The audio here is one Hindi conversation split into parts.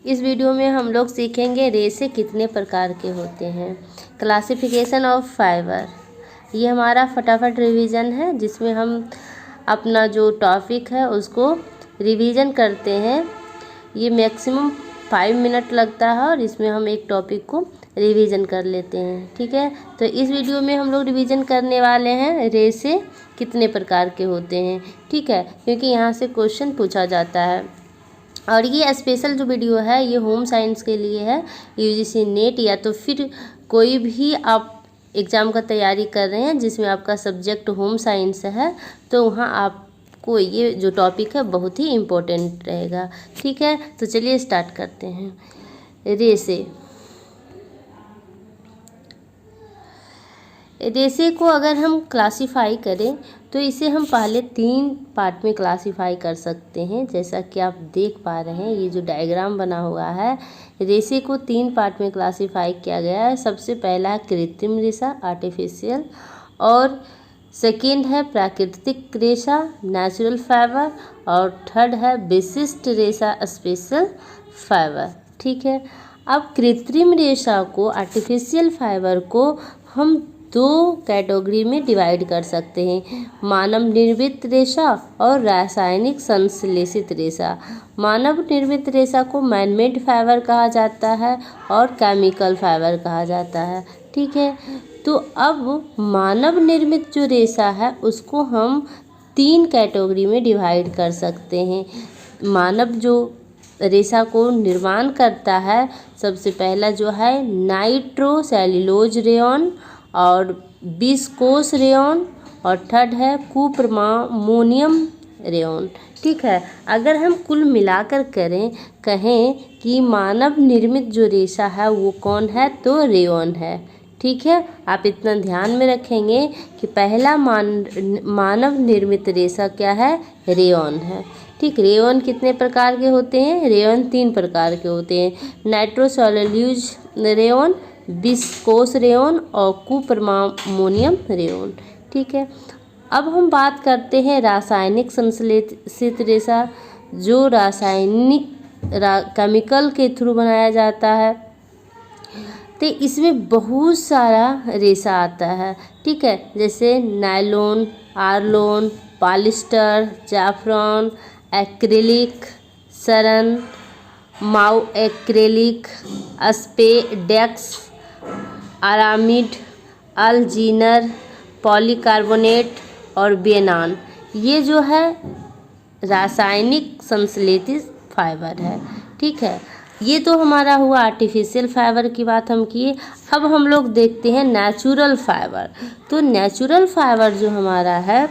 इस वीडियो में हम लोग सीखेंगे रेशे कितने प्रकार के होते हैं। क्लासिफिकेशन ऑफ फाइबर, ये हमारा फटाफट रिवीजन है जिसमें हम अपना जो टॉपिक है उसको रिवीजन करते हैं। ये मैक्सिमम 5 मिनट लगता है और इसमें हम एक टॉपिक को रिवीजन कर लेते हैं। ठीक है, तो इस वीडियो में हम लोग रिवीजन करने वाले हैं रेशे कितने प्रकार के होते हैं। ठीक है, क्योंकि यहाँ से क्वेश्चन पूछा जाता है और ये स्पेशल जो वीडियो है ये होम साइंस के लिए है। यूजीसी नेट या तो फिर कोई भी आप एग्ज़ाम का तैयारी कर रहे हैं जिसमें आपका सब्जेक्ट होम साइंस है तो वहाँ आपको ये जो टॉपिक है बहुत ही इम्पोर्टेंट रहेगा। ठीक है, तो चलिए स्टार्ट करते हैं। रेशे को अगर हम क्लासीफाई करें तो इसे हम पहले 3 पार्ट में क्लासीफाई कर सकते हैं। जैसा कि आप देख पा रहे हैं ये जो डायग्राम बना हुआ है, रेशे को 3 पार्ट में क्लासीफाई किया गया है। सबसे पहला है कृत्रिम रेशा आर्टिफिशियल, और सेकेंड है प्राकृतिक रेशा नेचुरल फाइबर, और थर्ड है विशिष्ट रेशा स्पेशल फाइबर। ठीक है, अब कृत्रिम रेशा को आर्टिफिशियल फाइबर को हम 2 कैटेगरी में डिवाइड कर सकते हैं, मानव निर्मित रेशा और रासायनिक संश्लेषित रेशा। मानव निर्मित रेशा को मैनमेड फाइबर कहा जाता है और केमिकल फाइबर कहा जाता है। ठीक है, तो अब मानव निर्मित जो रेशा है उसको हम 3 कैटेगरी में डिवाइड कर सकते हैं। मानव जो रेशा को निर्माण करता है, सबसे पहला जो है नाइट्रोसेल्यूलोज रेयॉन और विस्कोस रेयॉन, और थर्ड है कुपरमामोनियम रेयॉन। ठीक है, अगर हम कुल मिलाकर कहें कि मानव निर्मित जो रेशा है वो कौन है, तो रेयॉन है। ठीक है, आप इतना ध्यान में रखेंगे कि पहला मानव निर्मित रेशा क्या है, रेयॉन है। ठीक, रेयॉन कितने प्रकार के होते हैं, रेयॉन 3 प्रकार के होते हैं, नाइट्रोसेल्यूलोज रेयॉन, विस्कोस रेयॉन और कुपरमामोनियम रेयॉन। ठीक है, अब हम बात करते हैं रासायनिक संश्लेषित रेशा, जो केमिकल के थ्रू बनाया जाता है। तो इसमें बहुत सारा रेशा आता है। ठीक है, जैसे nylon, Orlon, polyester, Zefran, acrylic, saran, माउ एक्रिलिक, स्पेडेक्स, आरामिड, अल्जीनर, पॉलीकार्बोनेट और बेनान, ये जो है रासायनिक संश्लेषित फाइबर है। ठीक है, ये तो हमारा हुआ आर्टिफिशियल फाइबर की बात हम किए। अब हम लोग देखते हैं नेचुरल फाइबर। तो नेचुरल फाइबर जो हमारा है,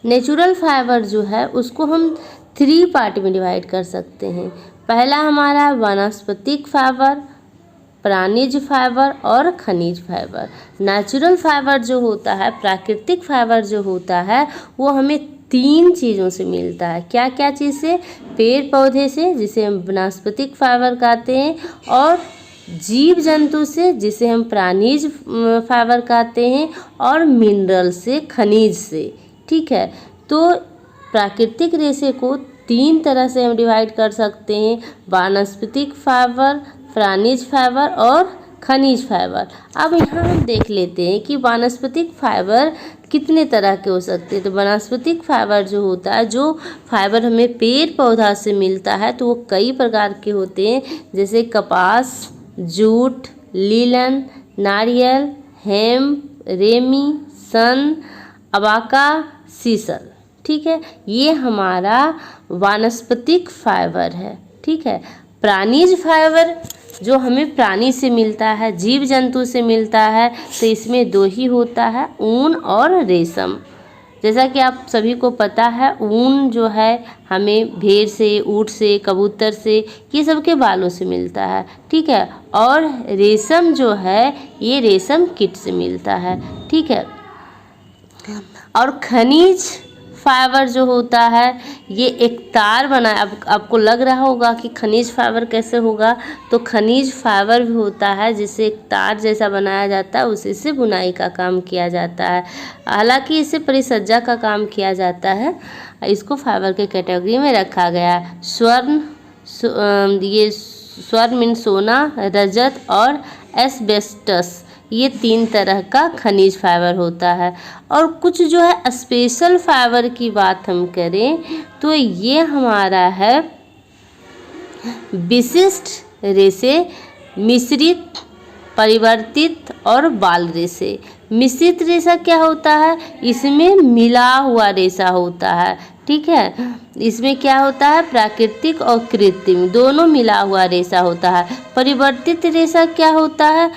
नेचुरल फाइबर जो है उसको हम 3 पार्ट में डिवाइड कर सकते हैं। पहला हमारा वनस्पतिक फाइबर, प्राणिज फाइबर और खनिज फाइबर। नेचुरल फाइबर जो होता है, प्राकृतिक फाइबर जो होता है, वो हमें 3 चीज़ों से मिलता है। क्या क्या चीज़ से, पेड़ पौधे से जिसे हम वनस्पतिक फाइबर कहते हैं, और जीव जंतु से जिसे हम प्राणिज फाइबर कहते हैं, और मिनरल से, खनिज से। ठीक है, तो प्राकृतिक रेशे को 3 तरह से हम डिवाइड कर सकते हैं, वनस्पतिक फाइबर, प्राणिज फाइबर और खनिज फाइबर। अब यहाँ हम देख लेते हैं कि वनस्पतिक फाइबर कितने तरह के हो सकते हैं। तो वनस्पतिक फाइबर जो होता है, जो फाइबर हमें पेड़ पौधा से मिलता है, तो वो कई प्रकार के होते हैं, जैसे कपास, जूट, लीलन, नारियल, हेम्प, रेमी, सन, अबाका, सीसल। ठीक है, ये हमारा वानस्पतिक फाइबर है। ठीक है, प्राणिज फाइबर जो हमें प्राणी से मिलता है, जीव जंतु से मिलता है, तो इसमें 2 ही होता है, ऊन और रेशम। जैसा कि आप सभी को पता है, ऊन जो है हमें भेड़ से, ऊँट से, कबूतर से, ये सब के बालों से मिलता है। ठीक है, और रेशम जो है ये रेशम कीट से मिलता है। ठीक है, और खनिज फाइबर जो होता है ये एक तार बना, अब आपको लग रहा होगा कि खनिज फाइबर कैसे होगा, तो खनिज फाइबर भी होता है जिसे एक तार जैसा बनाया जाता है, उसी से बुनाई का काम किया जाता है। हालांकि इससे परिसज्जा का काम किया जाता है, इसको फाइबर के कैटेगरी में रखा गया है। स्वर्ण ये स्वर्ण मीन्स सोना, रजत और एस्बेस्टस, ये 3 तरह का खनिज फाइबर होता है। और कुछ जो है स्पेशल फाइबर की बात हम करें तो ये हमारा है विशिष्ट रेशे, मिश्रित, परिवर्तित और बाल रेशे। मिश्रित रेशा क्या होता है? इसमें मिला हुआ रेशा होता है, ठीक है। इसमें क्या होता है? प्राकृतिक और कृत्रिम दोनों मिला हुआ रेशा होता है। परिवर्तित रेशा क्या होता है?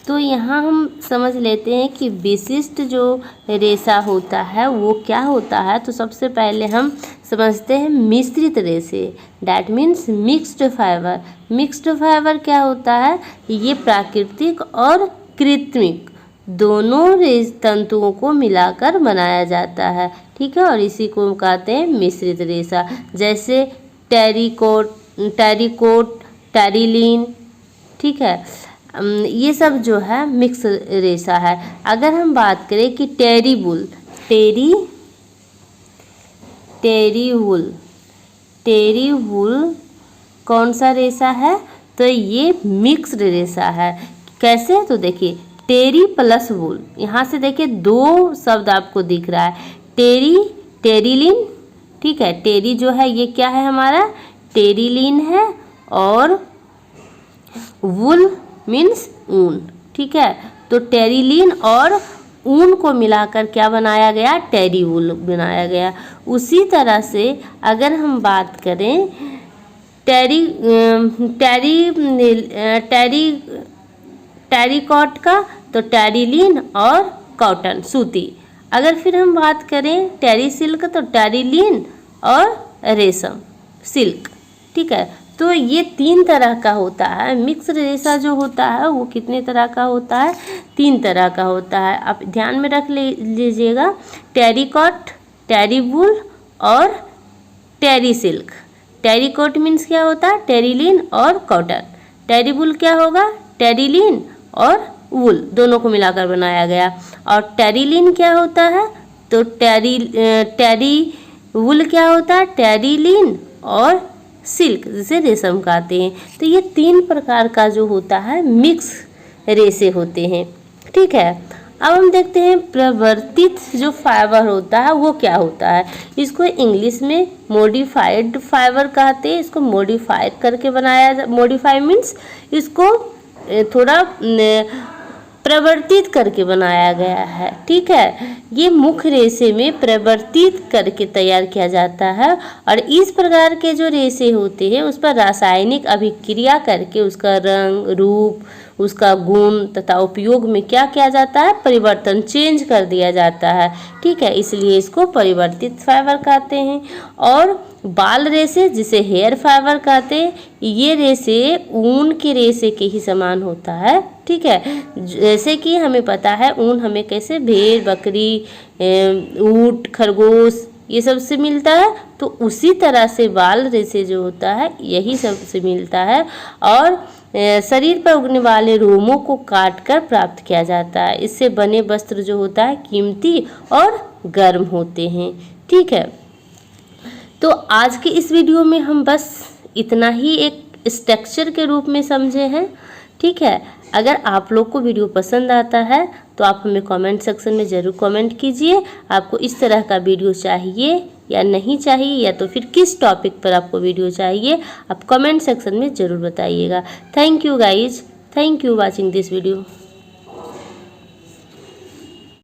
तो यहाँ हम समझ लेते हैं कि विशिष्ट जो रेशा होता है वो क्या होता है। तो सबसे पहले हम समझते हैं मिश्रित रेशे, that means mixed fibre. Mixed fibre क्या होता है? ये प्राकृतिक और कृत्रिम दोनों तंतुओं को मिलाकर बनाया जाता है, ठीक है। और इसी को कहते हैं मिश्रित रेशा, जैसे टेरिकोट, टेरिलीन, ठीक है। ये सब जो है मिक्स रेशा है। अगर हम बात करें कि टेरीवुल कौन सा रेशा है? तो ये मिक्स्ड रेशा है। कैसे? तो देखिए टेरी प्लस वुल, यहाँ से देखिए 2 शब्द आपको दिख रहा है, टेरिलीन, ठीक है। टेरी जो है ये क्या है हमारा? टेरिलीन है, और वुल मीन्स ऊन, ठीक है। तो टेरिलीन और ऊन को मिलाकर क्या बनाया गया? टेरीवुल बनाया गया। उसी तरह से अगर हम बात करें टेरिकॉट का, तो टेरिलीन और कॉटन, सूती। अगर फिर हम बात करें टेरी सिल्क, तो टेरिलीन और रेशम, सिल्क, ठीक है। तो ये 3 तरह का होता है। मिक्स रेशा जो होता है वो कितने तरह का होता है? 3 तरह का होता है। आप ध्यान में रख लीजिएगा, टेरिकॉट, टेरीवुल और टेरी सिल्क। टेरिकॉट मीन्स क्या होता है? टेरिलीन और कॉटन। टेरीवुल क्या होगा? टेरिलीन और वुल दोनों को मिलाकर बनाया गया। और टेरिलीन क्या होता है? तो टेरीवुल क्या होता है? टेरिलीन और सिल्क, जिसे रेशम कहते हैं। तो ये 3 प्रकार का जो होता है मिक्स रेशे होते हैं, ठीक है। अब हम देखते हैं प्रवर्तित जो फाइबर होता है वो क्या होता है। इसको इंग्लिश में मॉडिफाइड फाइबर कहते हैं। इसको मॉडिफाई करके बनाया, मॉडिफाई मीन्स इसको थोड़ा प्रवर्तित करके बनाया गया है, ठीक है। ये मुख्य रेशे में प्रवर्तित करके तैयार किया जाता है। और इस प्रकार के जो रेशे होते हैं उस पर रासायनिक अभिक्रिया करके उसका रंग, रूप, उसका गुण तथा उपयोग में क्या किया जाता है? परिवर्तन, चेंज कर दिया जाता है, ठीक है। इसलिए इसको परिवर्तित फाइबर कहते हैं। और बाल रेशे, जिसे हेयर फाइबर कहते हैं, ये रेशे ऊन के रेशे के ही समान होता है, ठीक है। जैसे कि हमें पता है ऊन हमें कैसे भेड़, बकरी, ऊंट, खरगोश ये सब से मिलता है, तो उसी तरह से बाल रेशे जो होता है यही सब से मिलता है। और शरीर पर उगने वाले रोमों को काटकर प्राप्त किया जाता है। इससे बने वस्त्र जो होता है कीमती और गर्म होते हैं, ठीक है। तो आज के इस वीडियो में हम बस इतना ही एक स्ट्रक्चर के रूप में समझे हैं, ठीक है। अगर आप लोग को वीडियो पसंद आता है तो आप हमें कमेंट सेक्शन में ज़रूर कमेंट कीजिए, आपको इस तरह का वीडियो चाहिए या नहीं चाहिए, या तो फिर किस टॉपिक पर आपको वीडियो चाहिए, आप कमेंट सेक्शन में ज़रूर बताइएगा। Thank you guys, thank you watching this video.